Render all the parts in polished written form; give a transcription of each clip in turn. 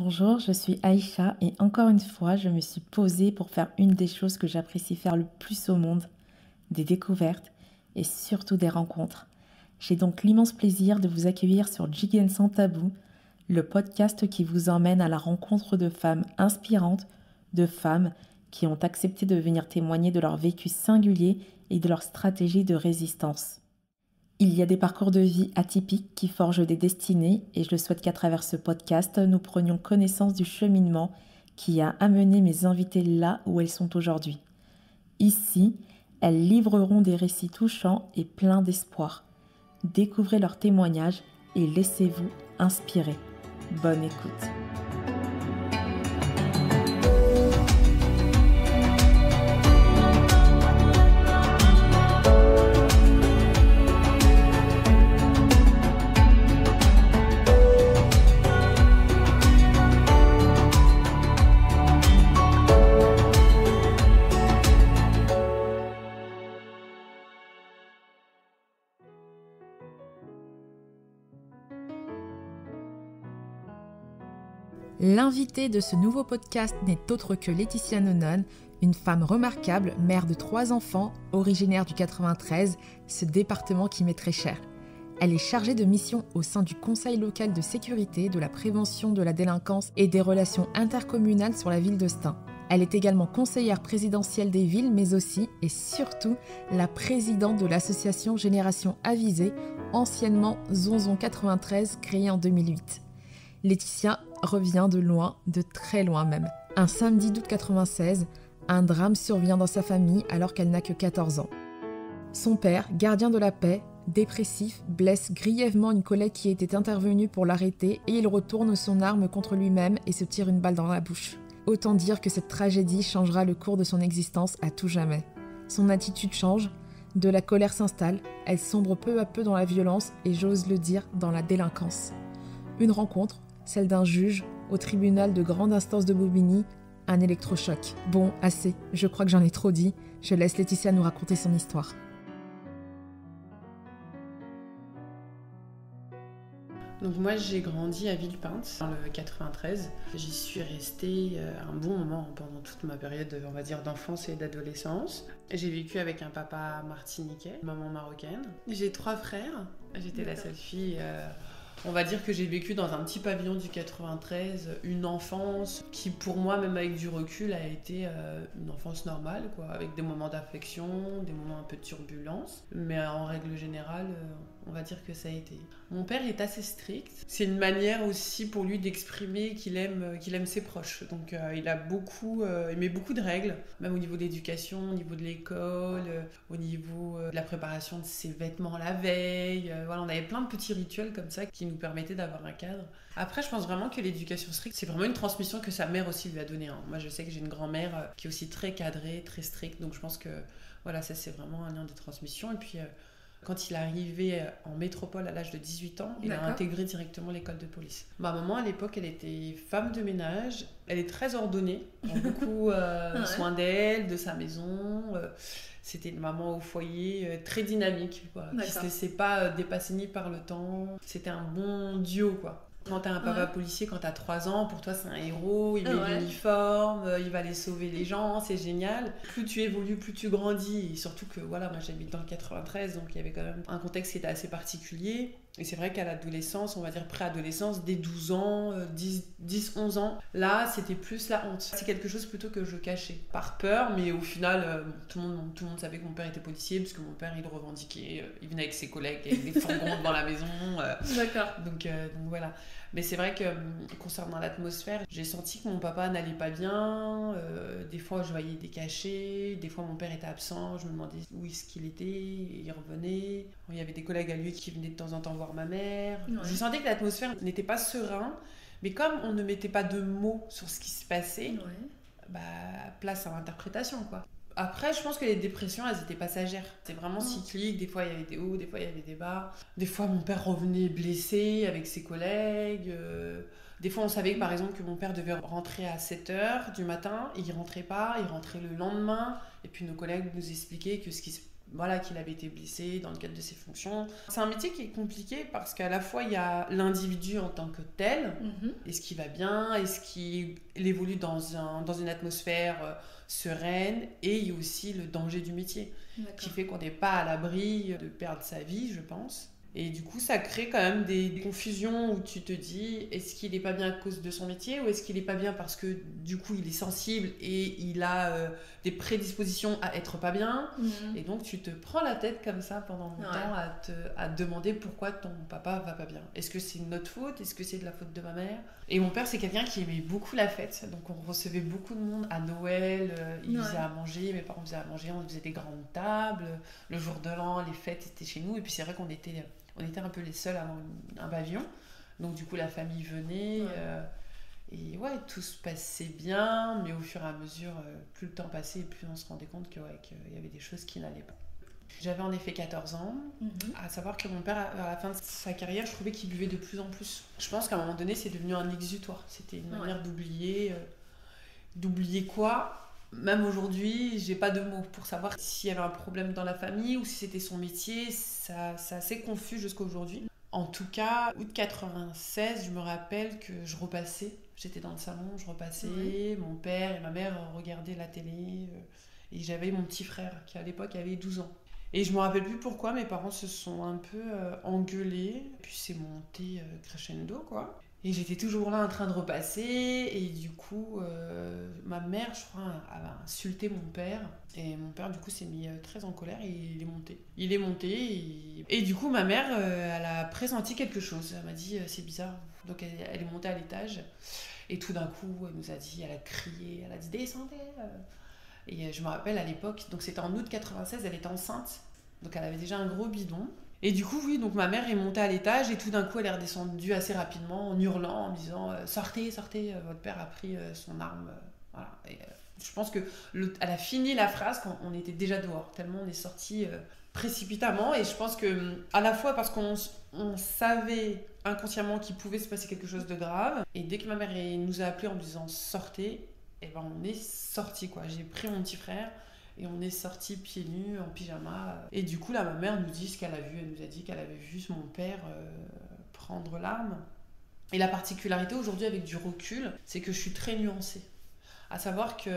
Bonjour, je suis Aïcha et encore une fois, je me suis posée pour faire une des choses que j'apprécie faire le plus au monde, des découvertes et surtout des rencontres. J'ai donc l'immense plaisir de vous accueillir sur Jiggen sans tabou, le podcast qui vous emmène à la rencontre de femmes inspirantes, de femmes qui ont accepté de venir témoigner de leur vécu singulier et de leur stratégie de résistance. Il y a des parcours de vie atypiques qui forgent des destinées et je souhaite qu'à travers ce podcast, nous prenions connaissance du cheminement qui a amené mes invitées là où elles sont aujourd'hui. Ici, elles livreront des récits touchants et pleins d'espoir. Découvrez leurs témoignages et laissez-vous inspirer. Bonne écoute. L'invitée de ce nouveau podcast n'est autre que Laetitia Nonon, une femme remarquable, mère de 3 enfants, originaire du 93, ce département qui m'est très cher. Elle est chargée de mission au sein du Conseil local de sécurité, de la prévention de la délinquance et des relations intercommunales sur la ville de Stein. Elle est également conseillère présidentielle des villes, mais aussi et surtout la présidente de l'association Génération Avisée, anciennement Zonzon 93, créée en 2008. Laetitia revient de loin, de très loin même. Un samedi d'août 96, un drame survient dans sa famille alors qu'elle n'a que 14 ans. Son père, gardien de la paix, dépressif, blesse grièvement une collègue qui était intervenue pour l'arrêter et il retourne son arme contre lui-même et se tire une balle dans la bouche. Autant dire que cette tragédie changera le cours de son existence à tout jamais. Son attitude change, de la colère s'installe, elle sombre peu à peu dans la violence et j'ose le dire, dans la délinquance. Une rencontre, celle d'un juge au tribunal de grande instance de Bobigny, un électrochoc. Bon, assez, je crois que j'en ai trop dit, je laisse Laetitia nous raconter son histoire. Donc moi j'ai grandi à Villepinte dans le 93. J'y suis restée un bon moment pendant toute ma période, on va dire, d'enfance et d'adolescence. J'ai vécu avec un papa martiniquais, une maman marocaine. J'ai 3 frères, j'étais la seule fille. On va dire que j'ai vécu dans un petit pavillon du 93, une enfance qui pour moi, même avec du recul, a été une enfance normale, quoi, avec des moments d'affection, des moments un peu de turbulence. Mais en règle générale, on va dire que ça a été. Mon père est assez strict. C'est une manière aussi pour lui d'exprimer qu'il aime ses proches. Donc il met beaucoup de règles, même au niveau de l'éducation, au niveau de l'école, au niveau de la préparation de ses vêtements la veille. Voilà, on avait plein de petits rituels comme ça qui nous permettaient d'avoir un cadre. Après, je pense vraiment que l'éducation stricte, c'est vraiment une transmission que sa mère aussi lui a donnée. Moi, je sais que j'ai une grand-mère qui est aussi très cadrée, très stricte. Donc je pense que voilà, ça c'est vraiment un lien de transmission. Et puis quand il est arrivé en métropole à l'âge de 18 ans, il a intégré directement l'école de police. Ma maman, à l'époque, elle était femme de ménage. Elle est très ordonnée, prend beaucoup soin d'elle, de sa maison. C'était une maman au foyer très dynamique, quoi, qui ne se laissait pas dépasser ni par le temps. C'était un bon duo, quoi. Quand t'as un papa policier, quand t'as 3 ans, pour toi c'est un héros, il met l'uniforme, il va aller sauver les gens, c'est génial. Plus tu évolues, plus tu grandis, et surtout que voilà, moi j'habite dans le 93, donc il y avait quand même un contexte qui était assez particulier. Et c'est vrai qu'à l'adolescence, on va dire préadolescence, dès 12 ans, 10-11 ans, là c'était plus la honte. C'est quelque chose plutôt que je cachais, par peur, mais au final, tout le monde savait que mon père était policier, parce que mon père il le revendiquait, il venait avec ses collègues, avec des fourgons devant la maison. D'accord. Donc voilà. Mais c'est vrai que concernant l'atmosphère, j'ai senti que mon papa n'allait pas bien. Des fois, je voyais des cachets. Des fois, mon père était absent. Je me demandais où est-ce qu'il était. Il revenait. Il y avait des collègues à lui qui venaient de temps en temps voir ma mère. Ouais. Je sentais que l'atmosphère n'était pas sereine. Mais comme on ne mettait pas de mots sur ce qui se passait, place à l'interprétation, quoi. Après, je pense que les dépressions, elles étaient passagères. C'était vraiment cyclique. Des fois, il y avait des hauts, des fois, il y avait des bas. Des fois, mon père revenait blessé avec ses collègues. Des fois, on savait, par exemple, que mon père devait rentrer à 7h du matin. Il ne rentrait pas. Il rentrait le lendemain. Et puis, nos collègues nous expliquaient que ce qui se voilà, qu'il avait été blessé dans le cadre de ses fonctions. C'est un métier qui est compliqué parce qu'à la fois il y a l'individu en tant que tel, est-ce qu'il va bien, est-ce qu'il évolue dans une atmosphère sereine, et il y a aussi le danger du métier qui fait qu'on n'est pas à l'abri de perdre sa vie, je pense. Et du coup, ça crée quand même des confusions où tu te dis, est-ce qu'il n'est pas bien à cause de son métier, ou est-ce qu'il n'est pas bien parce que du coup il est sensible et il a des prédispositions à être pas bien. Et donc tu te prends la tête comme ça pendant longtemps à te demander pourquoi ton papa va pas bien. Est-ce que c'est notre faute? Est-ce que c'est de la faute de ma mère? Et mon père, c'est quelqu'un qui aimait beaucoup la fête, donc on recevait beaucoup de monde à Noël, il faisait à manger, mes parents faisaient à manger, on faisait des grandes tables, le jour de l'an, les fêtes étaient chez nous, et puis c'est vrai qu'on était un peu les seuls à avoir un pavillon, donc du coup la famille venait, et tout se passait bien, mais au fur et à mesure, plus le temps passait, plus on se rendait compte qu'il y avait des choses qui n'allaient pas. J'avais en effet 14 ans, à savoir que mon père, à la fin de sa carrière, je trouvais qu'il buvait de plus en plus. Je pense qu'à un moment donné, c'est devenu un exutoire. C'était une manière d'oublier quoi. Même aujourd'hui, j'ai pas de mots pour savoir s'il y avait un problème dans la famille ou si c'était son métier. C'est assez confus jusqu'à aujourd'hui. En tout cas, août 96, je me rappelle que je repassais. J'étais dans le salon, je repassais. Mon père et ma mère regardaient la télé. Et j'avais mon petit frère qui, à l'époque, avait 12 ans. Et je me rappelle plus pourquoi mes parents se sont un peu engueulés. Puis c'est monté crescendo, quoi. Et j'étais toujours là en train de repasser. Et du coup, ma mère, je crois, avait insulté mon père. Et mon père, du coup, s'est mis très en colère et il est monté. Et du coup, ma mère, elle a pressenti quelque chose. Elle m'a dit, c'est bizarre. Donc elle est montée à l'étage. Et tout d'un coup, elle nous a dit, elle a crié, elle a dit, descendez. Et je me rappelle à l'époque, donc c'était en août 96, elle était enceinte. Donc elle avait déjà un gros bidon. Et du coup, donc ma mère est montée à l'étage et tout d'un coup, elle est redescendue assez rapidement en hurlant, en me disant sortez, sortez, votre père a pris son arme. Voilà. Et, je pense qu'elle a fini la phrase quand on était déjà dehors, tellement on est sortis précipitamment. Et je pense que, à la fois parce qu'on savait inconsciemment qu'il pouvait se passer quelque chose de grave, et dès que ma mère nous a appelés en disant sortez, et ben on est sortis, quoi. J'ai pris mon petit frère. Et on est sortis pieds nus, en pyjama. Et du coup, là, ma mère nous dit ce qu'elle a vu. Elle nous a dit qu'elle avait vu mon père prendre l'arme. Et la particularité aujourd'hui, avec du recul, c'est que je suis très nuancée. À savoir que...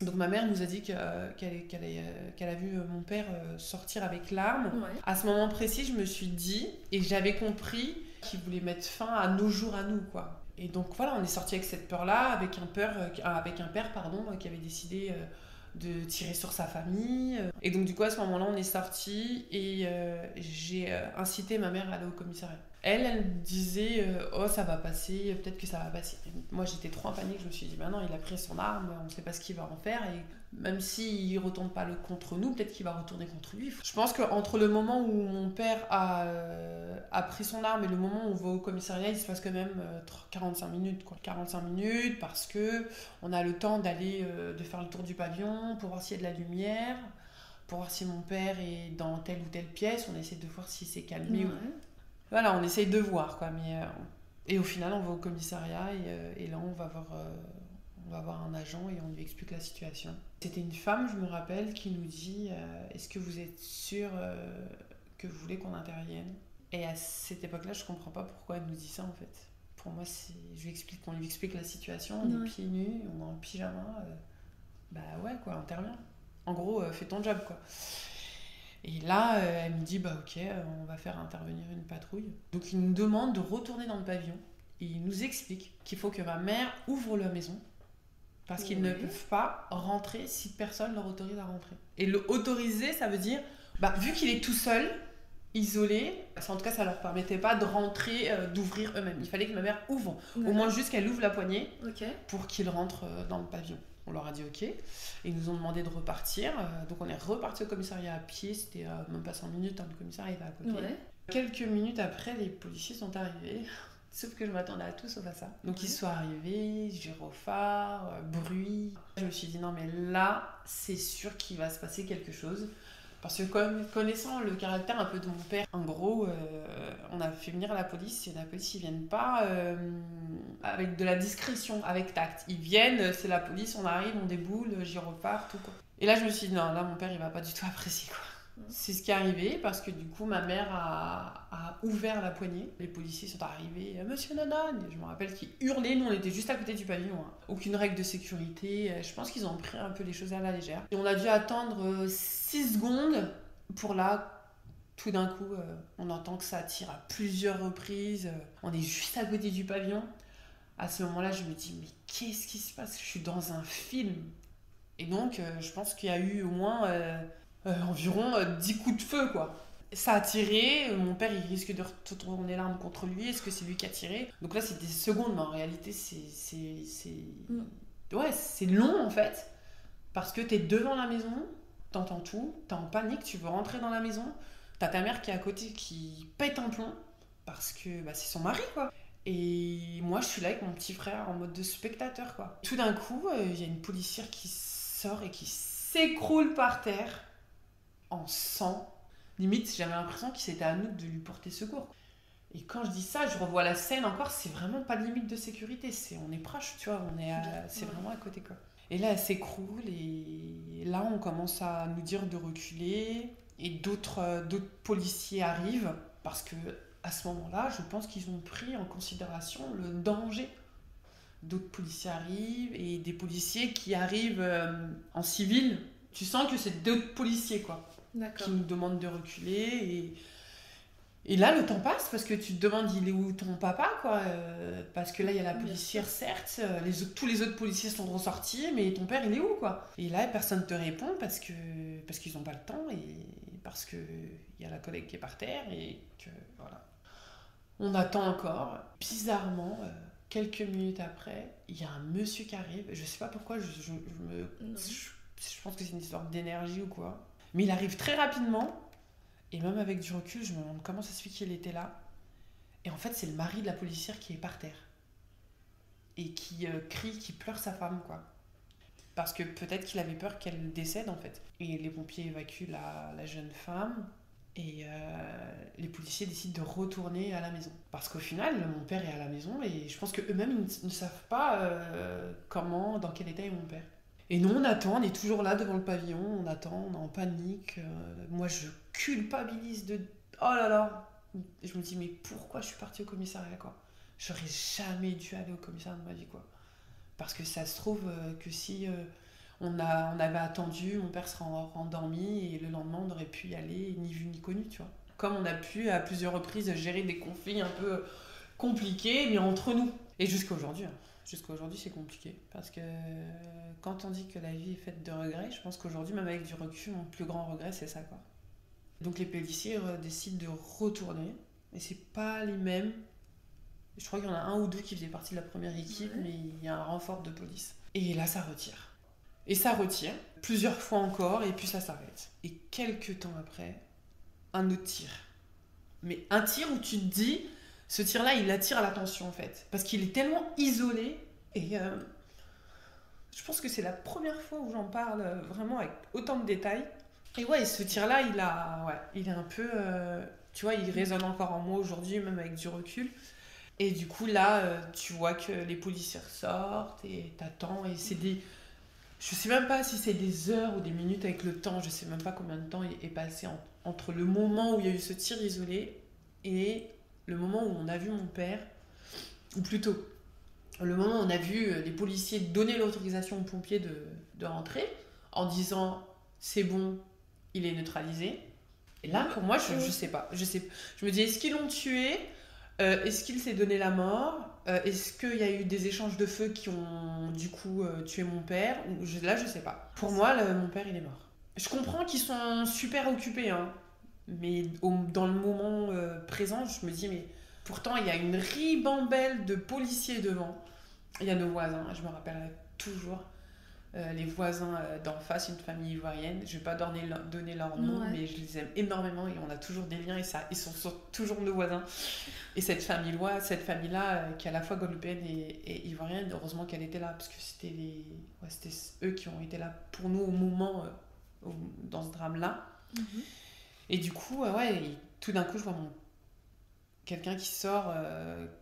Donc ma mère nous a dit qu'elle a vu mon père sortir avec l'arme. À ce moment précis, je me suis dit, et j'avais compris qu'il voulait mettre fin à nos jours à nous, quoi. Et donc voilà, on est sortis avec cette peur-là, avec un père qui avait décidé... de tirer sur sa famille. Et donc du coup à ce moment-là on est sortis et j'ai incité ma mère à aller au commissariat. Elle disait oh ça va passer, peut-être que ça va passer. Et moi j'étais trop en panique, je me suis dit non, il a pris son arme, on sait pas ce qu'il va en faire, et même s'il retourne pas contre nous, peut-être qu'il va retourner contre lui. Je pense qu'entre le moment où mon père a pris son arme et le moment où on va au commissariat, il se passe quand même 45 minutes, quoi. 45 minutes parce que on a le temps d'aller de faire le tour du pavillon pour voir s'il y a de la lumière, pour voir si mon père est dans telle ou telle pièce, on essaie de voir s'il s'est calmé. Voilà, on essaye de voir, quoi. Et au final, on va au commissariat et là, on va voir un agent et on lui explique la situation. C'était une femme, je me rappelle, qui nous dit est-ce que vous êtes sûr que vous voulez qu'on intervienne? Et à cette époque-là, je comprends pas pourquoi elle nous dit ça, en fait. Pour moi, on lui explique la situation, on est pieds nus, on est en pyjama. Bah ouais, quoi, interviens. En gros, fais ton job, quoi. Et là, elle me dit, bah ok, on va faire intervenir une patrouille. Donc il nous demande de retourner dans le pavillon. Et il nous explique qu'il faut que ma mère ouvre la maison. Parce qu'ils ne peuvent pas rentrer si personne ne leur autorise à rentrer. Et le autoriser, ça veut dire, vu qu'il est tout seul, isolé, en tout cas ça leur permettait pas de rentrer, d'ouvrir eux-mêmes. Il fallait que ma mère ouvre, au moins juste qu'elle ouvre la poignée pour qu'ils rentrent dans le pavillon. On leur a dit ok, et ils nous ont demandé de repartir, donc on est reparti au commissariat à pied, c'était même pas 5 minutes, le commissariat était à côté. Quelques minutes après, les policiers sont arrivés, sauf que je m'attendais à tout sauf à ça. Donc ils sont arrivés, gyrophare, bruit. Je me suis dit non mais là, c'est sûr qu'il va se passer quelque chose. Parce que connaissant le caractère un peu de mon père, en gros, on a fait venir la police, et la police, ils viennent pas avec de la discrétion, avec tact. Ils viennent, c'est la police, on arrive, on déboule, gyrophare, tout, quoi. Et là, je me suis dit, non, là, mon père, il va pas du tout apprécier, quoi. C'est ce qui est arrivé parce que du coup, ma mère a ouvert la poignée. Les policiers sont arrivés, Monsieur Nonon. Je me rappelle qu'ils hurlaient. Nous, on était juste à côté du pavillon. Hein. Aucune règle de sécurité. Je pense qu'ils ont pris un peu les choses à la légère. Et on a dû attendre 6 secondes pour là, tout d'un coup, on entend que ça tire à plusieurs reprises. On est juste à côté du pavillon. À ce moment-là, je me dis, mais qu'est-ce qui se passe? Je suis dans un film. Et donc, je pense qu'il y a eu au moins environ 10 coups de feu, quoi. Ça a tiré, mon père, il risque de retourner l'arme contre lui. Est-ce que c'est lui qui a tiré? Donc là, c'est des secondes, mais en réalité, ouais, c'est long, en fait. Parce que t'es devant la maison, t'entends tout, t'es en panique, tu veux rentrer dans la maison. T'as ta mère qui est à côté qui pète un plomb, parce que c'est son mari, quoi. Et moi, je suis là avec mon petit frère en mode de spectateur, quoi. Tout d'un coup, il y a une policière qui sort et qui s'écroule par terre en sang. Limite, j'avais l'impression que c'était à nous de lui porter secours. Et quand je dis ça, je revois la scène encore, c'est vraiment pas de limite de sécurité. On est proche, tu vois, c'est vraiment à côté, quoi. Et là, elle s'écroule et là, on commence à nous dire de reculer. Et d'autres policiers arrivent parce que à ce moment-là, je pense qu'ils ont pris en considération le danger. D'autres policiers arrivent et des policiers qui arrivent en civil. Tu sens que c'est d'autres policiers, quoi. D'accord. Qui nous demandent de reculer. Et là, le temps passe parce que tu te demandes, il est où ton papa, quoi. Parce que là, il y a la policière, certes. Tous les autres policiers sont ressortis, mais ton père, il est où, quoi. Et là, personne ne te répond parce qu'ils n'ont pas le temps et parce qu'il y a la collègue qui est par terre et que, voilà. On attend encore. Bizarrement, quelques minutes après, il y a un monsieur qui arrive. Je sais pas pourquoi, je pense que c'est une histoire d'énergie ou quoi. Mais il arrive très rapidement. Et même avec du recul, je me demande comment ça se fait qu'il était là. Et en fait, c'est le mari de la policière qui est par terre. Et qui crie, qui pleure sa femme, quoi. Parce que peut-être qu'il avait peur qu'elle décède, en fait. Et les pompiers évacuent la jeune femme. Et les policiers décident de retourner à la maison. Parce qu'au final, mon père est à la maison et je pense qu'eux-mêmes ne savent pas dans quel état est mon père. Et nous, on attend, on est toujours là devant le pavillon, on attend, on est en panique. Moi, je culpabilise de... Oh là là! Je me dis, mais pourquoi je suis partie au commissariat, quoi? J'aurais jamais dû aller au commissariat de ma vie, quoi. Parce que ça se trouve que si... on avait attendu, mon père serait endormi et le lendemain on aurait pu y aller ni vu ni connu, tu vois. Comme on a pu à plusieurs reprises gérer des conflits un peu compliqués, mais entre nous. Et jusqu'à aujourd'hui, c'est compliqué. Parce que quand on dit que la vie est faite de regrets, je pense qu'aujourd'hui, même avec du recul, mon plus grand regret, c'est ça, quoi. Donc les policiers décident de retourner. Et c'est pas les mêmes. Je crois qu'il y en a un ou deux qui faisaient partie de la première équipe, mais il y a un renfort de police. Et là, ça retire. Et ça retire, plusieurs fois encore, et puis ça s'arrête. Et quelques temps après, un autre tir. Mais un tir où tu te dis, ce tir-là, il attire l'attention, en fait. Parce qu'il est tellement isolé, et je pense que c'est la première fois où j'en parle vraiment avec autant de détails. Et ouais, ce tir-là, il est un peu... tu vois, il résonne encore en moi aujourd'hui, même avec du recul. Et du coup, là, tu vois que les policiers sortent, et t'attends, et c'est des... Je sais même pas si c'est des heures ou des minutes avec le temps, je sais même pas combien de temps est passé entre le moment où il y a eu ce tir isolé et le moment où on a vu mon père, ou plutôt le moment où on a vu les policiers donner l'autorisation aux pompiers de rentrer en disant c'est bon, il est neutralisé. Et là pour moi je sais pas, je me dis est-ce qu'ils l'ont tué, est-ce qu'il s'est donné la mort, est-ce qu'il y a eu des échanges de feu qui ont du coup tué mon père? Là, je sais pas. Pour moi, mon père, il est mort. Je comprends qu'ils sont super occupés, hein, mais dans le moment présent, je me dis, mais pourtant, il y a une ribambelle de policiers devant. Il y a nos voisins, je me rappellerai toujours. Les voisins d'en face, une famille ivoirienne. Je vais pas donner leur nom, mais je les aime énormément et on a toujours des liens et ils sont toujours nos voisins. Et cette famille-là, qui est à la fois guadeloupéenne et ivoirienne, heureusement qu'elle était là parce que c'était eux qui ont été là pour nous au moment dans ce drame-là. Mm-hmm. Et du coup, tout d'un coup, je vois quelqu'un qui sort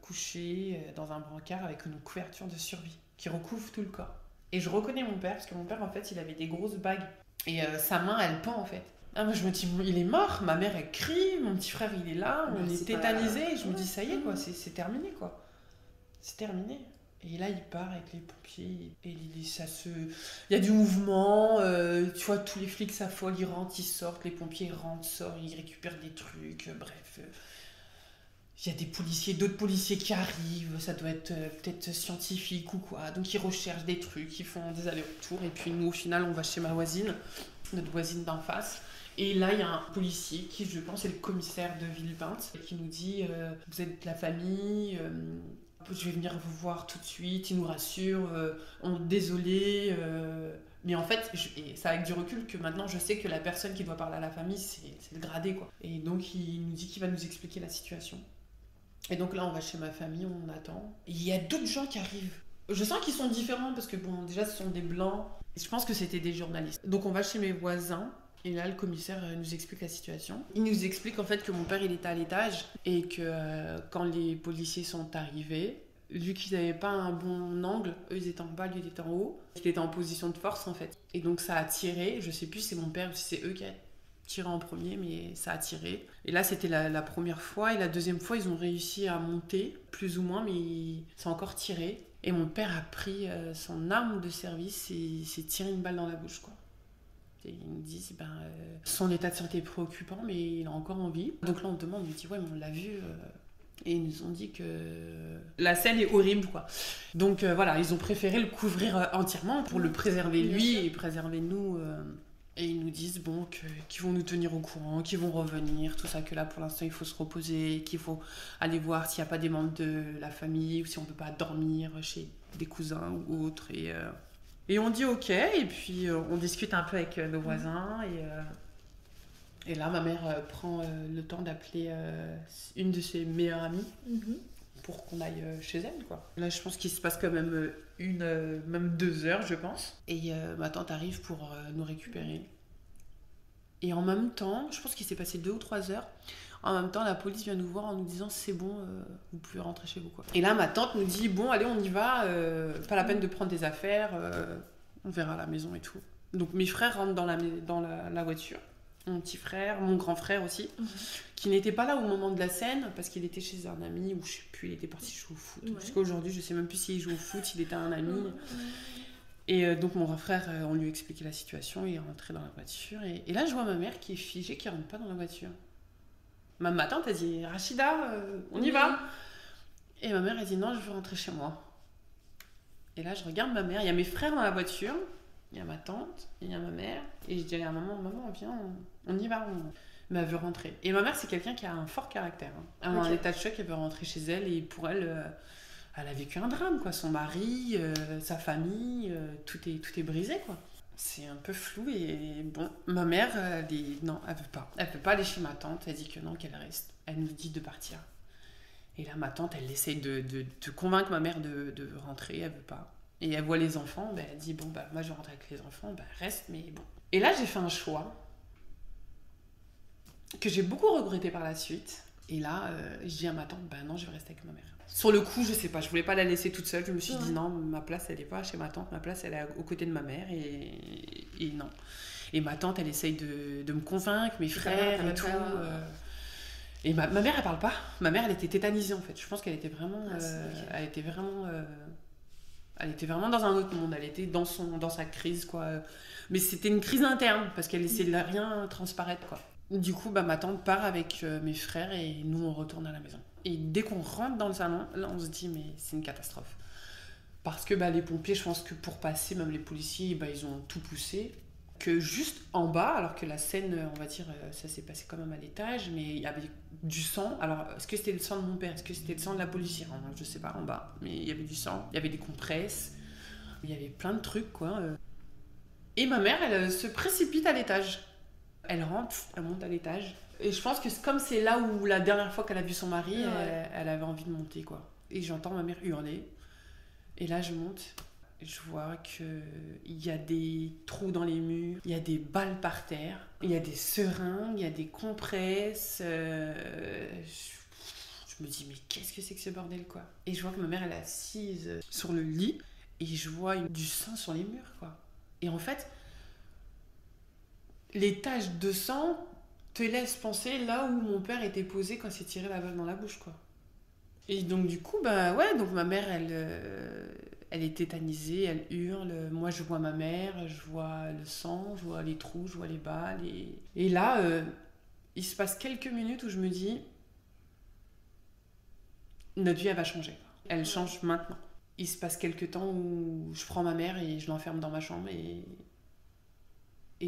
couché dans un brancard avec une couverture de survie qui recouvre tout le corps. Et je reconnais mon père, parce que mon père, en fait, il avait des grosses bagues. Et sa main, elle pend, en fait. Ah, moi, je me dis, il est mort, ma mère, elle crie, mon petit frère, il est là, on est tétanisés. Je me dis, ça y est, quoi, c'est terminé, quoi. C'est terminé. Et là, il part avec les pompiers, et il y a du mouvement, tu vois, tous les flics s'affolent, ils rentrent, ils sortent, les pompiers rentrent, sortent, ils récupèrent des trucs, bref. Il y a d'autres policiers qui arrivent, ça doit être peut-être scientifique ou quoi. Donc ils recherchent des trucs, ils font des allers-retours. Et puis nous, au final, on va chez ma voisine, notre voisine d'en face. Et là, il y a un policier qui, je pense, est le commissaire de Villepinte, qui nous dit vous êtes de la famille, je vais venir vous voir tout de suite. Il nous rassure, désolé. Mais en fait, et c'est avec du recul que maintenant je sais que la personne qui doit parler à la famille, c'est le gradé, quoi. Et donc il nous dit qu'il va nous expliquer la situation. Et donc là, on va chez ma famille, on attend. Et il y a d'autres gens qui arrivent. Je sens qu'ils sont différents parce que, bon, déjà, ce sont des blancs. Et je pense que c'était des journalistes. Donc on va chez mes voisins. Et là, le commissaire nous explique la situation. Il nous explique en fait que mon père, il était à l'étage. Et que quand les policiers sont arrivés, vu qu'ils n'avaient pas un bon angle, eux, ils étaient en bas, lui, il était en haut. Il était en position de force, en fait. Et donc ça a tiré. Je sais plus si c'est mon père ou si c'est eux qui a tiré en premier, mais ça a tiré. Et là, c'était la première fois. Et la deuxième fois, ils ont réussi à monter, plus ou moins, mais ça a encore tiré. Et mon père a pris son arme de service et s'est tiré une balle dans la bouche, quoi. Et ils nous disent, son état de santé est préoccupant, mais il a encore envie. Donc là, on demande, on lui dit, ouais, mais on l'a vu. Et ils nous ont dit que la scène est horrible, quoi. Donc voilà, ils ont préféré le couvrir entièrement pour le préserver lui et préserver nous. Et ils nous disent qu'ils vont nous tenir au courant, qu'ils vont revenir, tout ça, que là pour l'instant il faut se reposer, qu'il faut aller voir s'il n'y a pas des membres de la famille ou si on ne peut pas dormir chez des cousins ou autres. Et on dit ok, et puis on discute un peu avec nos voisins. Et là ma mère prend le temps d'appeler une de ses meilleures amies pour qu'on aille chez elle, quoi. Là je pense qu'il se passe quand même même 2 heures, je pense. Et ma tante arrive pour nous récupérer. Et en même temps, je pense qu'il s'est passé 2 ou 3 heures. En même temps, la police vient nous voir en nous disant c'est bon, vous pouvez rentrer chez vous, quoi. Et là, ma tante nous dit bon, allez, on y va, pas la peine de prendre des affaires, on verra à la maison et tout. Donc mes frères rentrent dans la voiture. Mon petit frère, mon grand frère aussi, qui n'était pas là au moment de la scène parce qu'il était chez un ami ou je sais plus, il était parti jouer au foot. Ouais. Parce qu'aujourd'hui, je sais même plus s'il joue au foot, il était un ami. Et donc mon grand frère, on lui a expliqué la situation, il est rentré dans la voiture. Et là, je vois ma mère qui est figée, qui rentre pas dans la voiture. Ma tante, elle dit Rachida, on y va. Et ma mère, elle dit non, je veux rentrer chez moi. Et là, je regarde ma mère, il y a mes frères dans la voiture. Il y a ma tante, il y a ma mère, et je dis à maman, viens, on y va, mais elle veut rentrer. Et ma mère, c'est quelqu'un qui a un fort caractère. Elle a un état de choc, elle veut rentrer chez elle, et pour elle, elle a vécu un drame, quoi. Son mari, sa famille, tout est brisé, quoi. C'est un peu flou, et bon, ma mère, non, elle veut pas. Elle veut pas aller chez ma tante, elle dit que non, qu'elle reste. Elle nous dit de partir. Et là, ma tante, elle essaie de convaincre ma mère de rentrer, elle veut pas. Et elle voit les enfants, elle dit moi je vais rentrer avec les enfants, reste, mais bon. Et là j'ai fait un choix que j'ai beaucoup regretté par la suite. Et là je dis à ma tante, non, je vais rester avec ma mère. Sur le coup, je sais pas, je voulais pas la laisser toute seule, je me suis dit non, ma place elle est pas chez ma tante, ma place elle est aux côtés de ma mère et non. Et ma tante elle essaye de me convaincre, mes frères et tout. Et ma mère elle parle pas, ma mère elle était tétanisée en fait, je pense qu'elle était vraiment, elle était vraiment dans un autre monde, elle était dans sa crise, quoi. Mais c'était une crise interne, parce qu'elle essayait de rien transparaître, quoi. Du coup, ma tante part avec mes frères et nous, on retourne à la maison. Et dès qu'on rentre dans le salon, là, on se dit, mais c'est une catastrophe. Parce que les pompiers, je pense que pour passer, même les policiers, ils ont tout poussé. Que juste en bas, alors que la scène, on va dire, ça s'est passé quand même à l'étage, mais il y avait du sang. Alors, est-ce que c'était le sang de mon père? Est-ce que c'était le sang de la policière? Je sais pas, en bas. Mais il y avait du sang, il y avait des compresses, il y avait plein de trucs, quoi. Et ma mère, elle se précipite à l'étage. Elle rentre, elle monte à l'étage. Et je pense que comme c'est là où la dernière fois qu'elle a vu son mari, elle avait envie de monter, quoi. Et j'entends ma mère hurler. Et là, je monte. Je vois qu'il y a des trous dans les murs, il y a des balles par terre, il y a des seringues, il y a des compresses. Je me dis, mais qu'est-ce que c'est que ce bordel, quoi? Et je vois que ma mère, elle est assise sur le lit et je vois du sang sur les murs, quoi. Et en fait, les taches de sang te laissent penser là où mon père était posé quand il s'est tiré la balle dans la bouche, quoi. Et donc du coup, donc ma mère, elle est tétanisée, elle hurle. Moi, je vois ma mère, je vois le sang, je vois les trous, je vois les balles. Et là, il se passe quelques minutes où je me dis, notre vie, elle va changer. Elle change maintenant. Il se passe quelques temps où je prends ma mère et je l'enferme dans ma chambre et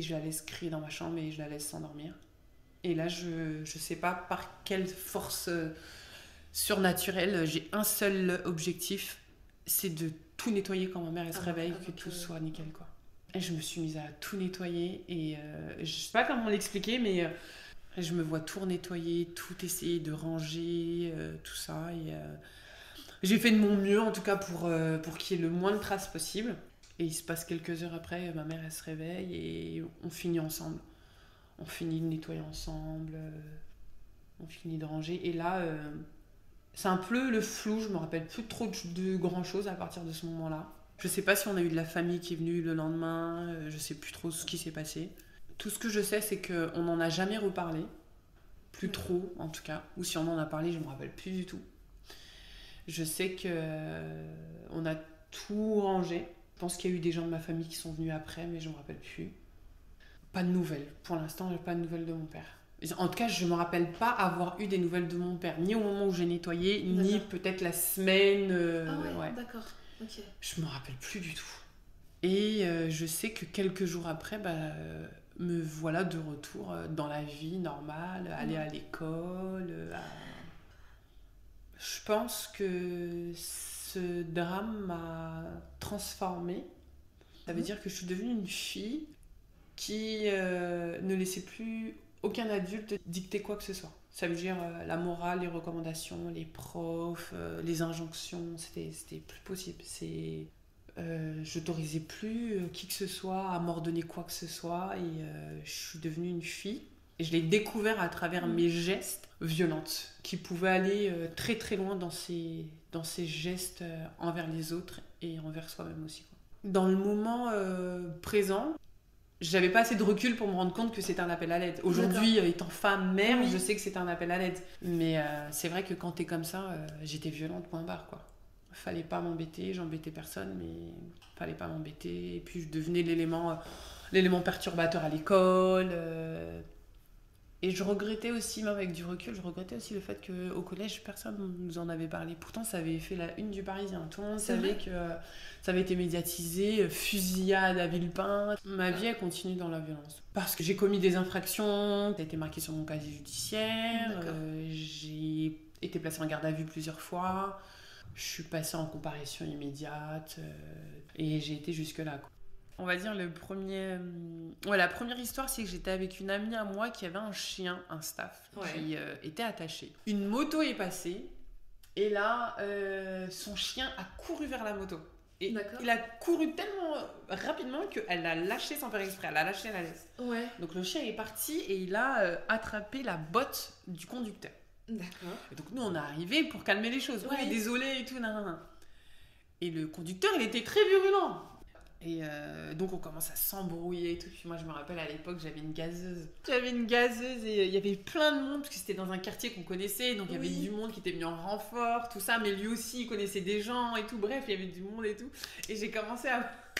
je la laisse crier dans ma chambre et je la laisse s'endormir. Et là, je sais pas par quelle force surnaturelle, j'ai un seul objectif, c'est de tout nettoyer quand ma mère elle se réveille, que tout soit nickel, quoi. Et je me suis mise à tout nettoyer et je sais pas comment l'expliquer, mais je me vois tout nettoyer, tout essayer de ranger, tout ça. Et j'ai fait de mon mieux en tout cas pour qu'il y ait le moins de traces possible. Et il se passe quelques heures après, ma mère elle se réveille et on finit ensemble. On finit de nettoyer ensemble, on finit de ranger. Et là, c'est un peu le flou, je me rappelle plus trop de grand chose à partir de ce moment-là. Je sais pas si on a eu de la famille qui est venue le lendemain, je sais plus trop ce qui s'est passé. Tout ce que je sais, c'est qu'on n'en a jamais reparlé, plus trop en tout cas, ou si on en a parlé, je me rappelle plus du tout. Je sais qu'on a tout rangé. Je pense qu'il y a eu des gens de ma famille qui sont venus après, mais je me rappelle plus. Pas de nouvelles. Pour l'instant, j'ai pas de nouvelles de mon père. En tout cas, je me rappelle pas avoir eu des nouvelles de mon père, ni au moment où j'ai nettoyé, ni peut-être la semaine. Ouais, d'accord. Okay. Je me rappelle plus du tout. Et je sais que quelques jours après, me voilà de retour dans la vie normale, aller à l'école. Je pense que ce drame m'a transformée. Ça veut dire que je suis devenue une fille qui ne laissait plus aucun adulte dicter quoi que ce soit. Ça veut dire la morale, les recommandations, les profs, les injonctions, c'était plus possible. J'autorisais plus qui que ce soit à m'ordonner quoi que ce soit et je suis devenue une fille. Et je l'ai découvert à travers mes gestes violentes qui pouvaient aller très très loin dans ces gestes envers les autres et envers soi-même aussi, quoi. Dans le moment présent, j'avais pas assez de recul pour me rendre compte que c'était un appel à l'aide. Aujourd'hui, étant femme, mère, je sais que c'est un appel à l'aide. Mais c'est vrai que quand t'es comme ça, j'étais violente, point barre, quoi. Fallait pas m'embêter, j'embêtais personne, mais fallait pas m'embêter. Et puis je devenais l'élément perturbateur à l'école. Et je regrettais aussi, même avec du recul, le fait qu'au collège, personne ne nous en avait parlé. Pourtant, ça avait fait la une du Parisien. Tout le monde savait que ça avait été médiatisé, fusillade à Villepinte. Ma vie, elle continue dans la violence. Parce que j'ai commis des infractions, ça a été marqué sur mon casier judiciaire, j'ai été placée en garde à vue plusieurs fois, je suis passée en comparution immédiate, et j'ai été jusque-là, quoi. On va dire la première histoire, c'est que j'étais avec une amie à moi qui avait un chien, un staff, qui était attaché. Une moto est passée et là, son chien a couru vers la moto. Et il a couru tellement rapidement qu'elle l'a lâché sans faire exprès. Elle l'a lâché à la laisse. Ouais. Donc le chien est parti et il a attrapé la botte du conducteur. D'accord. Et donc nous, on est arrivés pour calmer les choses. Ouais, désolé et tout. Nan. Et le conducteur, il était très virulent. Et donc on commence à s'embrouiller et tout. Puis moi je me rappelle à l'époque j'avais une gazeuse et il y avait plein de monde parce que c'était dans un quartier qu'on connaissait, donc il y avait du monde qui était venu en renfort, tout ça, mais lui aussi il connaissait des gens et tout, bref il y avait du monde et tout. Et j'ai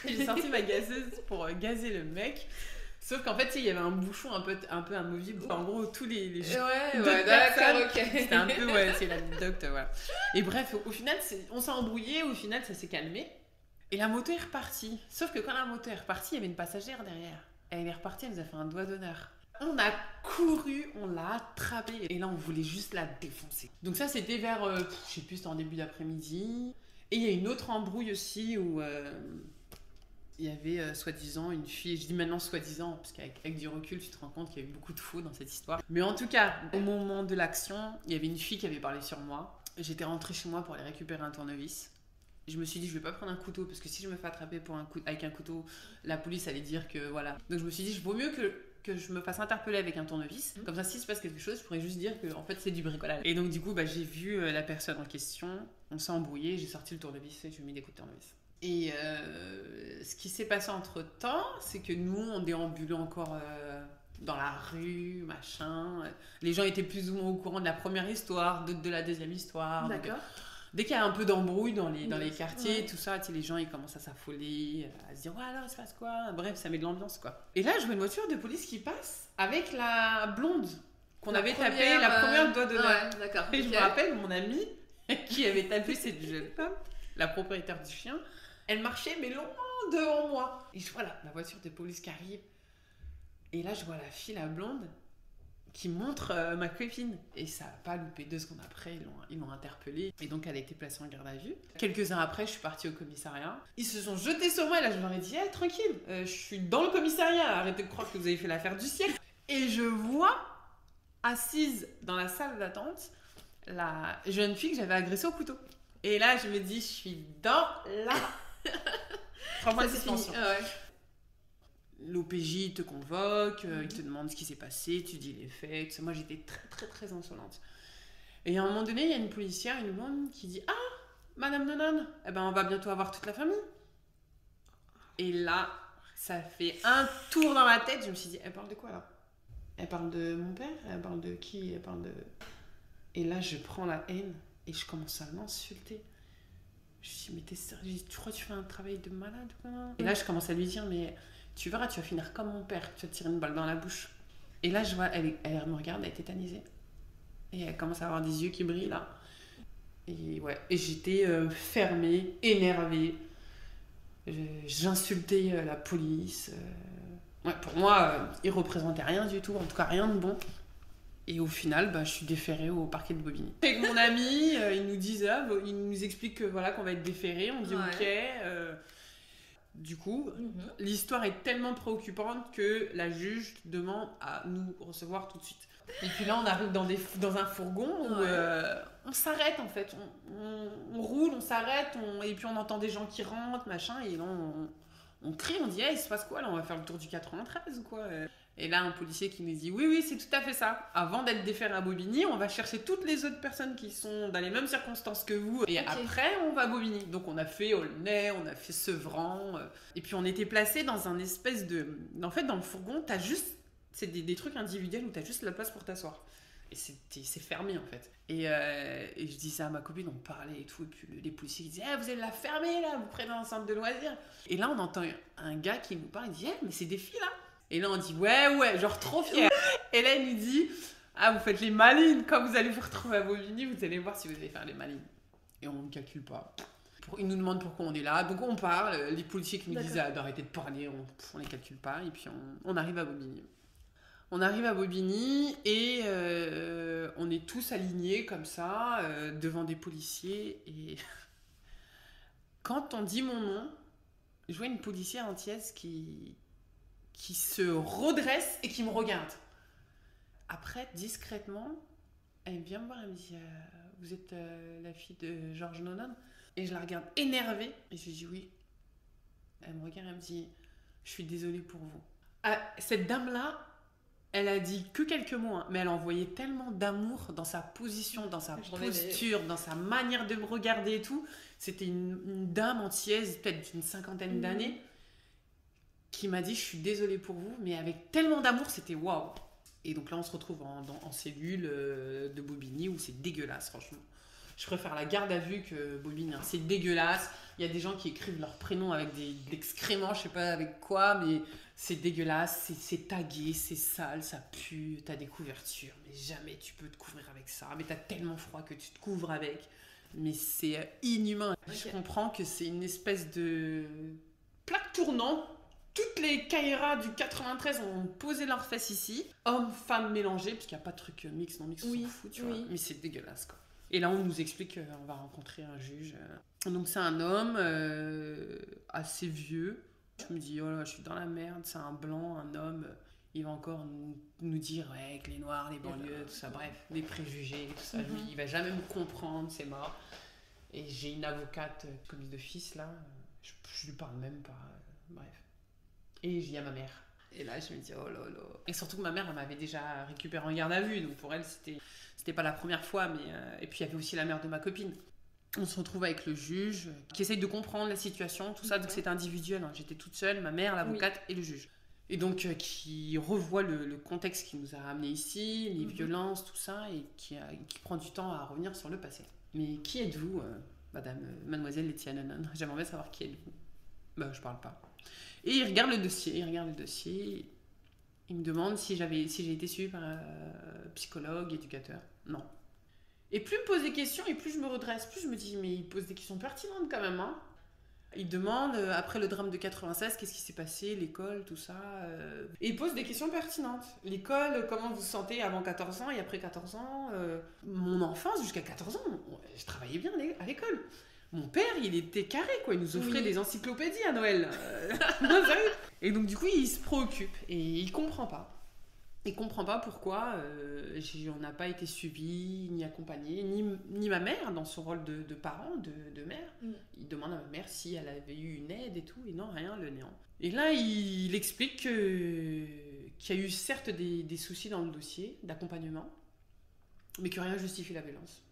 j'ai sorti ma gazeuse pour gazer le mec. Sauf qu'en fait, il y avait un bouchon un peu amovible. En gros, tous les d'accord, ok. C'était un peu, c'est l'anecdote, voilà. Et bref, au final, on s'est embrouillé, au final, ça s'est calmé. Et la moto est repartie. Sauf que quand la moto est repartie, il y avait une passagère derrière. Elle est repartie, elle nous a fait un doigt d'honneur. On a couru, on l'a attrapée. Et là, on voulait juste la défoncer. Donc ça, c'était vers, je sais plus, c'était en début d'après-midi. Et il y a une autre embrouille aussi où il y avait soi-disant une fille. Je dis maintenant soi-disant, parce qu'avec du recul, tu te rends compte qu'il y a eu beaucoup de faux dans cette histoire. Mais en tout cas, au moment de l'action, il y avait une fille qui avait parlé sur moi. J'étais rentrée chez moi pour aller récupérer un tournevis. Je me suis dit, je vais pas prendre un couteau, parce que si je me fais attraper avec un couteau, la police allait dire que voilà. Donc je me suis dit, il vaut mieux que je me fasse interpeller avec un tournevis. Comme ça, s'il se passe quelque chose, je pourrais juste dire que en fait, c'est du bricolage. Et donc, du coup, j'ai vu la personne en question, on s'est embrouillé, j'ai sorti le tournevis et je lui ai mis des coups de tournevis. Et ce qui s'est passé entre-temps, c'est que nous, on déambulait encore dans la rue, machin. Les gens étaient plus ou moins au courant de la première histoire, de la deuxième histoire. D'accord. Dès qu'il y a un peu d'embrouille dans les quartiers, tout ça, les gens ils commencent à s'affoler, à se dire ouais, alors il se passe quoi. Bref, ça met de l'ambiance quoi. Et là, je vois une voiture de police qui passe avec la blonde qu'on avait tapée, la première doigt d'honneur. Ouais, d'accord. Et je me rappelle mon amie qui avait tapé cette jeune femme, la propriétaire du chien, elle marchait mais loin devant moi. Et je vois la voiture de police qui arrive. Et là, je vois la fille, la blonde, qui montre ma copine. Et ça n'a pas loupé. 2 secondes après, ils l'ont interpellée. Et donc, elle a été placée en garde à vue. Quelques heures après, je suis partie au commissariat. Ils se sont jetés sur moi. Et là, je leur ai dit, tranquille, je suis dans le commissariat. Arrêtez de croire que vous avez fait l'affaire du siècle. Et je vois, assise dans la salle d'attente, la jeune fille que j'avais agressée au couteau. Et là, je me dis, je suis dans la... 3 mois de suspension. L'OPJ te convoque, il te demande ce qui s'est passé, tu dis les faits, tout ça. Moi j'étais très très très insolente. Et à un moment donné, il y a une policière, une blonde, qui dit ah, Madame Nonon, eh ben on va bientôt avoir toute la famille. Et là, ça fait un tour dans ma tête, je me suis dit, elle parle de quoi là? Elle parle de mon père? Elle parle de qui? Elle parle de... Et là, je prends la haine et je commence à l'insulter. Je me suis dit, mais t'es sérieux? Tu crois que tu fais un travail de malade ou quoi? Et là, je commence à lui dire, mais... Tu verras, tu vas finir comme mon père, tu vas te tirer une balle dans la bouche. Et là, je vois, elle me regarde, elle est tétanisée. Et elle commence à avoir des yeux qui brillent, là. Et ouais, et j'étais fermée, énervée. J'insultais la police. Ouais, pour moi, ils représentaient rien du tout, en tout cas rien de bon. Et au final, je suis déférée au parquet de Bobigny. Avec mon ami, ils nous disent, ils nous expliquent que, voilà, qu'on va être déférés. On dit ok. Du coup, l'histoire est tellement préoccupante que la juge demande à nous recevoir tout de suite. Et puis là, on arrive dans un fourgon où on s'arrête en fait. On roule, on s'arrête, et puis on entend des gens qui rentrent, machin, et là, on crie, on dit hey, il se passe quoi là? On va faire le tour du 93 ou quoi? Et là, un policier qui nous dit oui, c'est tout à fait ça. Avant d'être déféré à Bobigny, on va chercher toutes les autres personnes qui sont dans les mêmes circonstances que vous. Et après, on va à Bobigny. Donc, on a fait Aulnay, on a fait Sevran. Et puis, on était placés dans un espèce de... En fait, dans le fourgon, t'as juste... C'est des trucs individuels où t'as juste la place pour t'asseoir. Et c'est fermé, en fait. Et je dis ça à ma copine, on parlait et tout. Et puis, les policiers disaient vous allez la fermer, là, vous prenez un centre de loisirs. Et là, on entend un gars qui nous parle, il dit mais c'est des filles, là. Et là, on dit ouais, genre trop fier. Et là, il nous dit vous faites les malines. Quand vous allez vous retrouver à Bobigny, vous allez voir si vous allez faire les malines. Et on ne calcule pas. Ils nous demandent pourquoi on est là. Donc, on parle. Les policiers qui nous disent d'arrêter de parler, on ne les calcule pas. Et puis, on arrive à Bobigny. On arrive à Bobigny et on est tous alignés comme ça, devant des policiers. Et quand on dit mon nom, je vois une policière entière qui se redresse et qui me regarde. Après, discrètement, elle vient me voir, elle me dit vous êtes la fille de Georges Nonon? Et je la regarde énervée et je lui dis oui. Elle me regarde et elle me dit je suis désolée pour vous. Cette dame-là, elle a dit que quelques mots, mais elle envoyait tellement d'amour dans sa position, dans sa posture, dans sa manière de me regarder et tout. C'était une dame entière, peut-être d'une 50aine d'années, qui m'a dit je suis désolée pour vous, mais avec tellement d'amour, c'était waouh. Et donc là, on se retrouve en cellule de Bobigny où c'est dégueulasse, franchement. Je préfère la garde à vue que Bobigny. C'est dégueulasse. Il y a des gens qui écrivent leur prénom avec des excréments, je sais pas avec quoi, mais c'est dégueulasse, c'est tagué, c'est sale, ça pue, t'as des couvertures, mais jamais tu peux te couvrir avec ça. Mais t'as tellement froid que tu te couvres avec. Mais c'est inhumain. Je comprends que c'est une espèce de plaque tournante. Toutes les Kaira du 93 ont posé leurs fesses ici. Hommes, femmes mélangés, parce qu'il n'y a pas de truc mix, non mix, on s'en fout, tu vois. Mais c'est dégueulasse, quoi. Et là, on nous explique qu'on va rencontrer un juge. Donc, c'est un homme assez vieux. Je me dis, oh là, je suis dans la merde, c'est un blanc, un homme. Il va encore nous dire, ouais, avec les noirs, les banlieues, tout ça, bref, les préjugés, tout ça. Lui, il va jamais me comprendre, c'est mort. Et j'ai une avocate commise de fils, là. Je lui parle même pas, bref. Et je dis à ma mère. Et là, je me dis, oh là là. Et surtout que ma mère, elle m'avait déjà récupéré en garde à vue. Donc pour elle, c'était pas la première fois. Mais et puis il y avait aussi la mère de ma copine. On se retrouve avec le juge qui essaye de comprendre la situation, tout ça, donc c'est individuel. J'étais toute seule, ma mère, l'avocate et le juge. Et donc qui revoit le contexte qui nous a amenés ici, les violences, tout ça, et qui prend du temps à revenir sur le passé. Mais qui êtes-vous, mademoiselle Laetitia Nonon? J'aimerais bien savoir qui êtes-vous. Je parle pas. Et il regarde le dossier, il me demande si j'ai été suivie par un psychologue, éducateur. Non. Et plus il me pose des questions, et plus je me redresse, plus je me dis, mais il pose des questions pertinentes quand même, hein. Il demande, après le drame de 96, qu'est-ce qui s'est passé, l'école, tout ça. Et il pose des questions pertinentes. L'école, comment vous vous sentez avant 14 ans et après 14 ans Mon enfance, jusqu'à 14 ans, je travaillais bien à l'école. Mon père, il était carré, quoi. Il nous offrait des encyclopédies à Noël. Et donc, du coup, il se préoccupe. Et il comprend pas. Il comprend pas pourquoi on n'a pas été suivi, ni accompagné, ni ma mère dans son rôle de parent, de mère. Il demande à ma mère si elle avait eu une aide et tout, et non, rien, le néant. Et là, il explique qu'il y a eu certes des soucis dans le dossier d'accompagnement, mais que rien justifie la violence.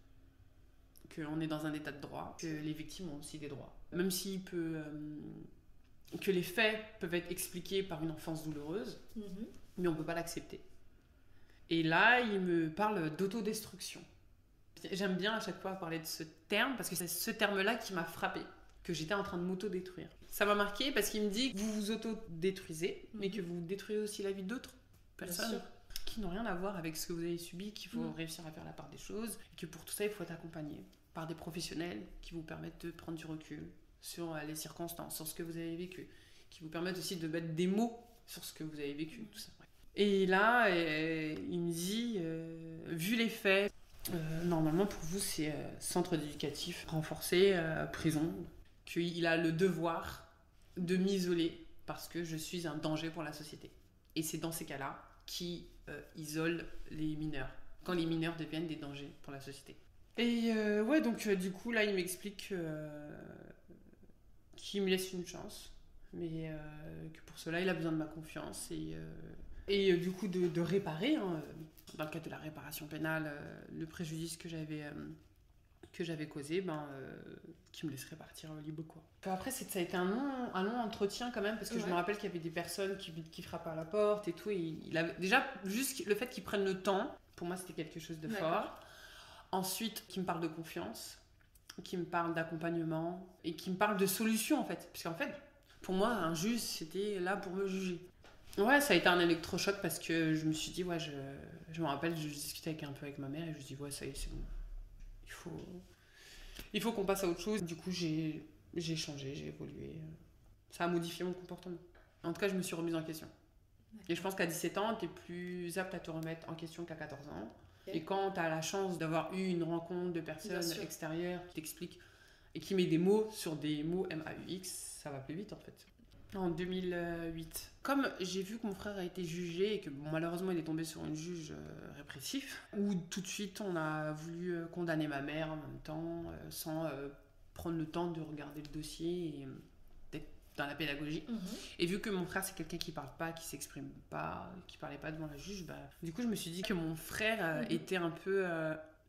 Qu'on est dans un état de droit, que les victimes ont aussi des droits. Même que les faits peuvent être expliqués par une enfance douloureuse, mais on ne peut pas l'accepter. Et là, il me parle d'autodestruction. J'aime bien à chaque fois parler de ce terme, parce que c'est ce terme-là qui m'a frappée, que j'étais en train de m'autodétruire. Ça m'a marqué parce qu'il me dit que vous vous autodétruisez, mais que vous détruisez aussi la vie d'autres personnes qui n'ont rien à voir avec ce que vous avez subi, qu'il faut réussir à faire la part des choses, et que pour tout ça, il faut être accompagné par des professionnels qui vous permettent de prendre du recul sur les circonstances, sur ce que vous avez vécu, qui vous permettent aussi de mettre des mots sur ce que vous avez vécu, tout ça. Et là, il me dit, vu les faits, normalement pour vous c'est centre éducatif renforcé, prison, qu'il a le devoir de m'isoler parce que je suis un danger pour la société. Et c'est dans ces cas-là qu'il isole les mineurs, quand les mineurs deviennent des dangers pour la société. Et donc du coup là il m'explique qu'il me laisse une chance, mais que pour cela il a besoin de ma confiance et du coup de réparer, dans le cadre de la réparation pénale, le préjudice que j'avais causé, qui me laisserait partir libre, quoi. Après ça a été un long entretien quand même, parce que je me rappelle qu'il y avait des personnes qui frappaient à la porte et tout, et il avait déjà juste le fait qu'ils prennent le temps, pour moi c'était quelque chose de fort. Ensuite, qui me parle de confiance, qui me parle d'accompagnement et qui me parle de solutions en fait. Parce qu'en fait, pour moi, un juge, c'était là pour me juger. Ouais, ça a été un électrochoc parce que je me suis dit, je me rappelle, je discutais un peu avec ma mère et je me suis dit, ça y est, c'est bon. Il faut qu'on passe à autre chose. Du coup, j'ai changé, j'ai évolué. Ça a modifié mon comportement. En tout cas, je me suis remise en question. Et je pense qu'à 17 ans, tu es plus apte à te remettre en question qu'à 14 ans. Et quand tu as la chance d'avoir eu une rencontre de personnes extérieures qui t'expliquent et qui met des mots sur des mots MAUX, ça va plus vite en fait. En 2008, comme j'ai vu que mon frère a été jugé et que malheureusement il est tombé sur un juge répressif, où tout de suite on a voulu condamner ma mère en même temps, sans prendre le temps de regarder le dossier et d'être dans la pédagogie. Et vu que mon frère c'est quelqu'un qui parle pas, qui s'exprime pas, qui parlait pas devant la juge, du coup je me suis dit que mon frère était un peu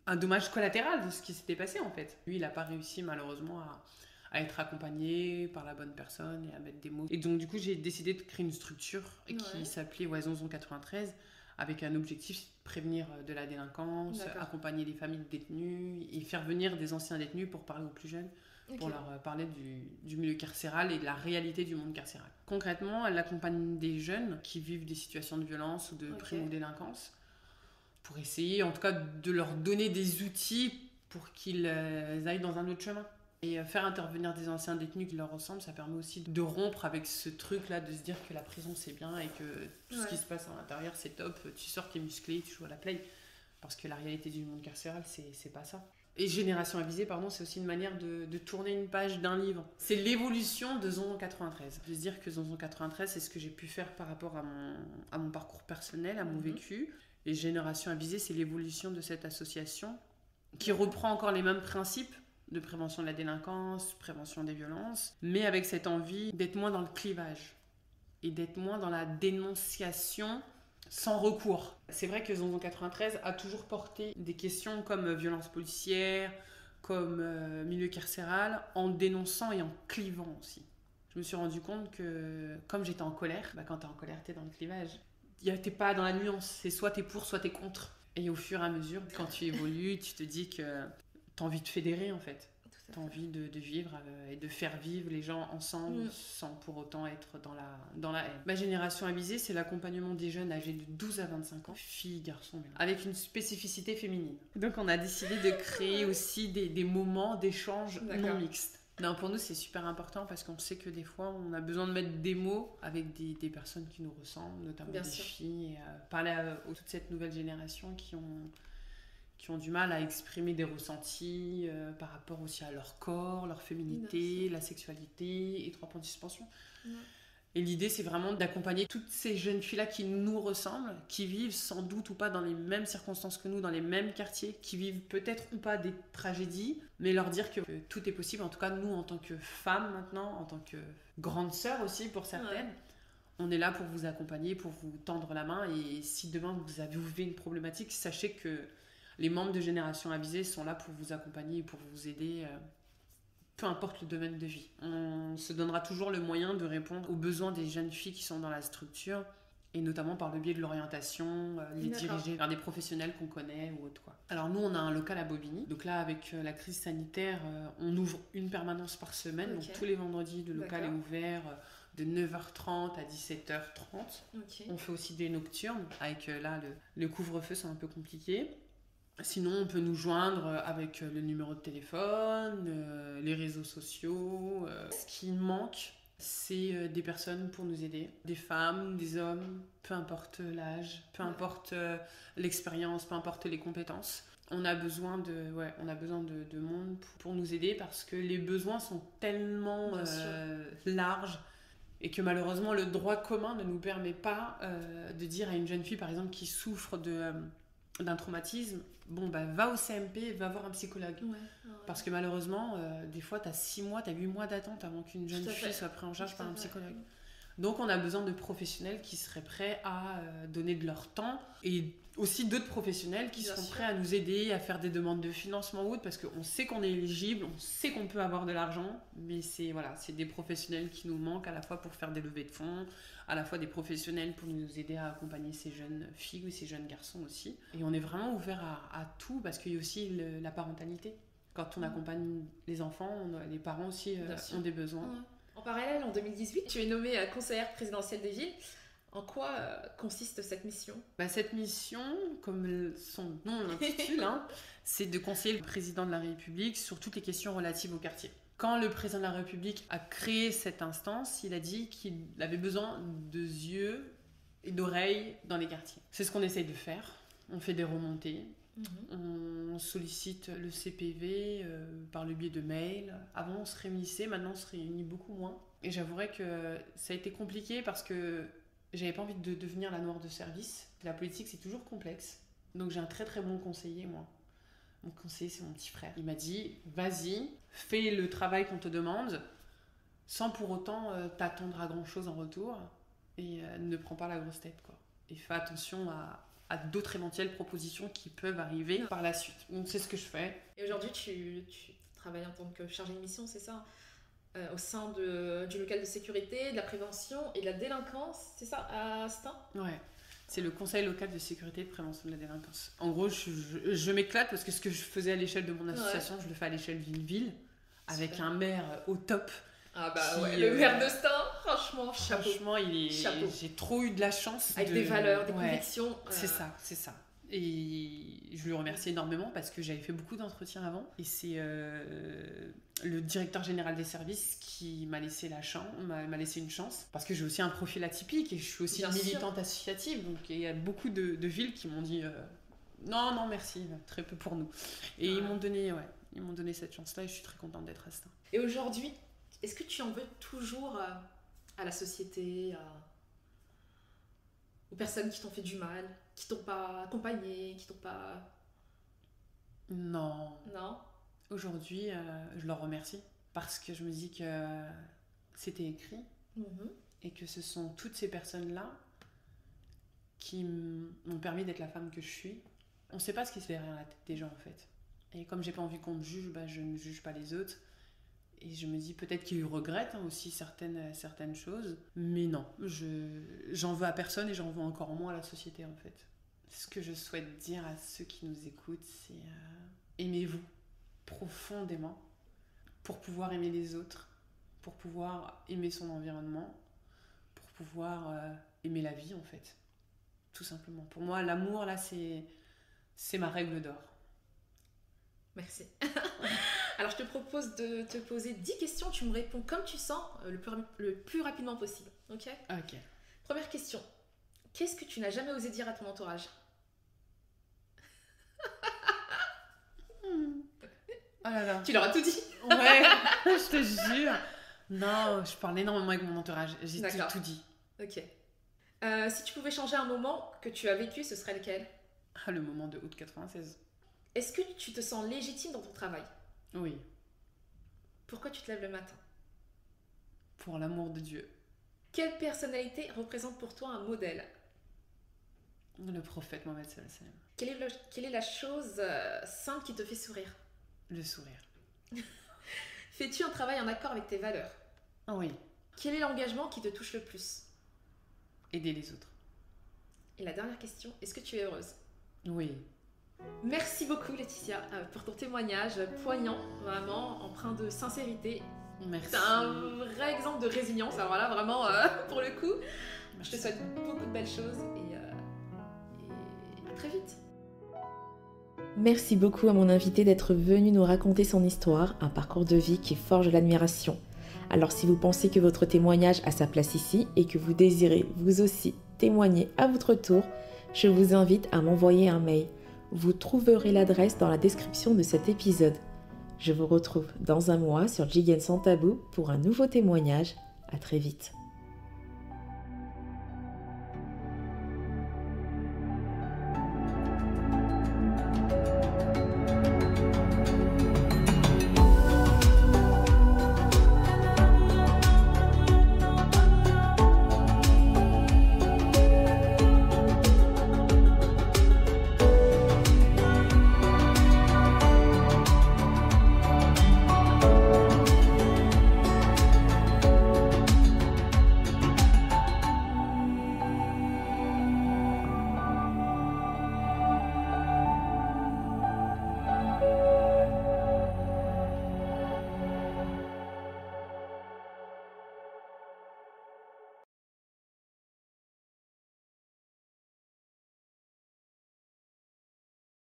un dommage collatéral de ce qui s'était passé en fait. Lui il a pas réussi malheureusement à être accompagné par la bonne personne et à mettre des mots. Et donc du coup j'ai décidé de créer une structure qui s'appelait Zonzon 93, avec un objectif, prévenir de la délinquance, accompagner les familles de détenus et faire venir des anciens détenus pour parler aux plus jeunes, pour leur parler du milieu carcéral et de la réalité du monde carcéral. Concrètement, elle accompagne des jeunes qui vivent des situations de violence ou de primo-délinquance, pour essayer en tout cas de leur donner des outils pour qu'ils aillent dans un autre chemin. Et faire intervenir des anciens détenus qui leur ressemblent, ça permet aussi de rompre avec ce truc-là, de se dire que la prison c'est bien et que tout ce qui se passe à l'intérieur c'est top, tu sors t'es musclé, tu joues à la play. Parce que la réalité du monde carcéral, c'est pas ça. Et Génération Avisée, c'est aussi une manière de tourner une page d'un livre. C'est l'évolution de Zonzon 93. De se dire que Zonzon 93, c'est ce que j'ai pu faire par rapport à mon parcours personnel, à mon vécu. Et Génération Avisée, c'est l'évolution de cette association qui reprend encore les mêmes principes de prévention de la délinquance, prévention des violences, mais avec cette envie d'être moins dans le clivage et d'être moins dans la dénonciation sans recours. C'est vrai que Zonzon 93 a toujours porté des questions comme violence policière, comme milieu carcéral en dénonçant et en clivant aussi. Je me suis rendu compte que comme j'étais en colère, quand t'es en colère, t'es dans le clivage. T'es pas dans la nuance, c'est soit t'es pour, soit t'es contre. Et au fur et à mesure, quand tu évolues, tu te dis que t'as envie de fédérer en fait. T'as envie de vivre et de faire vivre les gens ensemble sans pour autant être dans la haine. Ma génération avisée, c'est l'accompagnement des jeunes âgés de 12 à 25 ans, filles, garçons, avec une spécificité féminine. Donc on a décidé de créer aussi des moments d'échange non mixtes. Non, pour nous, c'est super important parce qu'on sait que des fois, on a besoin de mettre des mots avec des personnes qui nous ressemblent, notamment des filles, et parler à toute cette nouvelle génération qui ont du mal à exprimer des ressentis par rapport aussi à leur corps, leur féminité, la sexualité et 3 points de suspension. Ouais. Et l'idée, c'est vraiment d'accompagner toutes ces jeunes filles-là qui nous ressemblent, qui vivent sans doute ou pas dans les mêmes circonstances que nous, dans les mêmes quartiers, qui vivent peut-être ou pas des tragédies, mais leur dire que tout est possible. En tout cas, nous, en tant que femmes maintenant, en tant que grandes sœurs aussi pour certaines, on est là pour vous accompagner, pour vous tendre la main. Et si demain, vous vivez une problématique, sachez que les membres de Génération Avisée sont là pour vous accompagner et pour vous aider, peu importe le domaine de vie. On se donnera toujours le moyen de répondre aux besoins des jeunes filles qui sont dans la structure, et notamment par le biais de l'orientation, les diriger vers des professionnels qu'on connaît ou autre, quoi. Alors nous, on a un local à Bobigny. Donc là, avec la crise sanitaire, on ouvre une permanence par semaine. Donc tous les vendredis, le local est ouvert de 9h30 à 17h30. On fait aussi des nocturnes. Avec là, le couvre-feu, c'est un peu compliqué. Sinon, on peut nous joindre avec le numéro de téléphone, les réseaux sociaux. Ce qui manque, c'est des personnes pour nous aider. Des femmes, des hommes, peu importe l'âge, peu importe l'expérience, peu importe les compétences. On a besoin de monde pour nous aider parce que les besoins sont tellement larges et que malheureusement, le droit commun ne nous permet pas de dire à une jeune fille, par exemple, qui souffre d'un traumatisme, va au CMP, va voir un psychologue. Parce que malheureusement, des fois, t'as 6 mois, t'as 8 mois d'attente avant qu'une jeune fille soit prise en charge par un psychologue. Donc, on a besoin de professionnels qui seraient prêts à donner de leur temps et aussi d'autres professionnels qui seront prêts à nous aider à faire des demandes de financement ou autre, parce qu'on sait qu'on est éligible, on sait qu'on peut avoir de l'argent, mais c'est des professionnels qui nous manquent à la fois pour faire des levées de fonds, à la fois des professionnels pour nous aider à accompagner ces jeunes filles ou ces jeunes garçons aussi. Et on est vraiment ouvert à tout, parce qu'il y a aussi la parentalité. Quand on accompagne les enfants, les parents aussi ont des besoins. En parallèle, en 2018, tu es nommée conseillère présidentielle des villes. En quoi consiste cette mission ? Cette mission, comme son nom l'intitule, c'est de conseiller le président de la République sur toutes les questions relatives au quartier. Quand le président de la République a créé cette instance, il a dit qu'il avait besoin de yeux et d'oreilles dans les quartiers. C'est ce qu'on essaye de faire. On fait des remontées. On sollicite le CPV par le biais de mails. Avant, on se réunissait, maintenant, on se réunit beaucoup moins. Et j'avouerais que ça a été compliqué parce que j'avais pas envie de devenir la noire de service. La politique, c'est toujours complexe. Donc, j'ai un très très bon conseiller, moi. Mon conseiller, c'est mon petit frère. Il m'a dit, vas-y, fais le travail qu'on te demande, sans pour autant t'attendre à grand-chose en retour. Et ne prends pas la grosse tête, quoi. Et fais attention à d'autres éventuelles propositions qui peuvent arriver par la suite. Donc c'est ce que je fais. Et aujourd'hui, tu travailles en tant que chargée de mission, c'est ça, au sein du local de sécurité, de la prévention et de la délinquance, c'est ça, à Stains ? Ouais, c'est le conseil local de sécurité et de prévention de la délinquance. En gros, je m'éclate parce que ce que je faisais à l'échelle de mon association, je le fais à l'échelle d'une ville, avec un maire au top. Le maire de Stains, franchement, chapeau. Franchement, j'ai trop eu de la chance. Avec des valeurs, des convictions. C'est ça. Et je lui remercie énormément parce que j'avais fait beaucoup d'entretiens avant. Et c'est le directeur général des services qui m'a laissé une chance. Parce que j'ai aussi un profil atypique et je suis aussi militante associative. Donc il y a beaucoup de villes qui m'ont dit non, merci, très peu pour nous. Et ils m'ont donné cette chance-là et je suis très contente d'être à Stains. Et aujourd'hui, est-ce que tu en veux toujours à la société, aux personnes qui t'ont fait du mal, qui t'ont pas accompagné, qui t'ont pas... Non. Non. Aujourd'hui, je leur remercie parce que je me dis que c'était écrit et que ce sont toutes ces personnes-là qui m'ont permis d'être la femme que je suis. On ne sait pas ce qui se fait derrière la tête des gens, en fait. Et comme j'ai pas envie qu'on me juge, je ne juge pas les autres. Et je me dis peut-être qu'ils regrettent aussi certaines choses. Mais non, j'en veux à personne et j'en veux encore moins à la société en fait. Ce que je souhaite dire à ceux qui nous écoutent, c'est aimez-vous profondément pour pouvoir aimer les autres, pour pouvoir aimer son environnement, pour pouvoir aimer la vie en fait. Tout simplement. Pour moi, l'amour là, c'est ma règle d'or. Merci. Alors, je te propose de te poser 10 questions. Tu me réponds comme tu sens, le plus rapidement possible. Ok ? Ok. Première question. Qu'est-ce que tu n'as jamais osé dire à ton entourage ? Oh là là. Tu leur as tout dit ? Ouais, je te jure. Non, je parle énormément avec mon entourage. J'ai tout dit. Ok. Si tu pouvais changer un moment que tu as vécu, ce serait lequel ? Le moment de août 96. Est-ce que tu te sens légitime dans ton travail ? Oui. Pourquoi tu te lèves le matin ? Pour l'amour de Dieu. Quelle personnalité représente pour toi un modèle ? Le prophète Mohammed sallallahu alayhi wa sallam. Quelle est la chose simple qui te fait sourire ? Le sourire. Fais-tu un travail en accord avec tes valeurs ? Oui. Quel est l'engagement qui te touche le plus ? Aider les autres. Et la dernière question, est-ce que tu es heureuse ? Oui. Merci beaucoup Laetitia pour ton témoignage poignant, vraiment empreint de sincérité. Merci. C'est un vrai exemple de résilience, alors là vraiment pour le coup. Merci. Je te souhaite beaucoup de belles choses et à très vite. Merci beaucoup à mon invité d'être venu nous raconter son histoire, un parcours de vie qui forge l'admiration. Alors si vous pensez que votre témoignage a sa place ici et que vous désirez vous aussi témoigner à votre tour, je vous invite à m'envoyer un mail. Vous trouverez l'adresse dans la description de cet épisode. Je vous retrouve dans un mois sur Jigen Sans Tabou pour un nouveau témoignage. À très vite.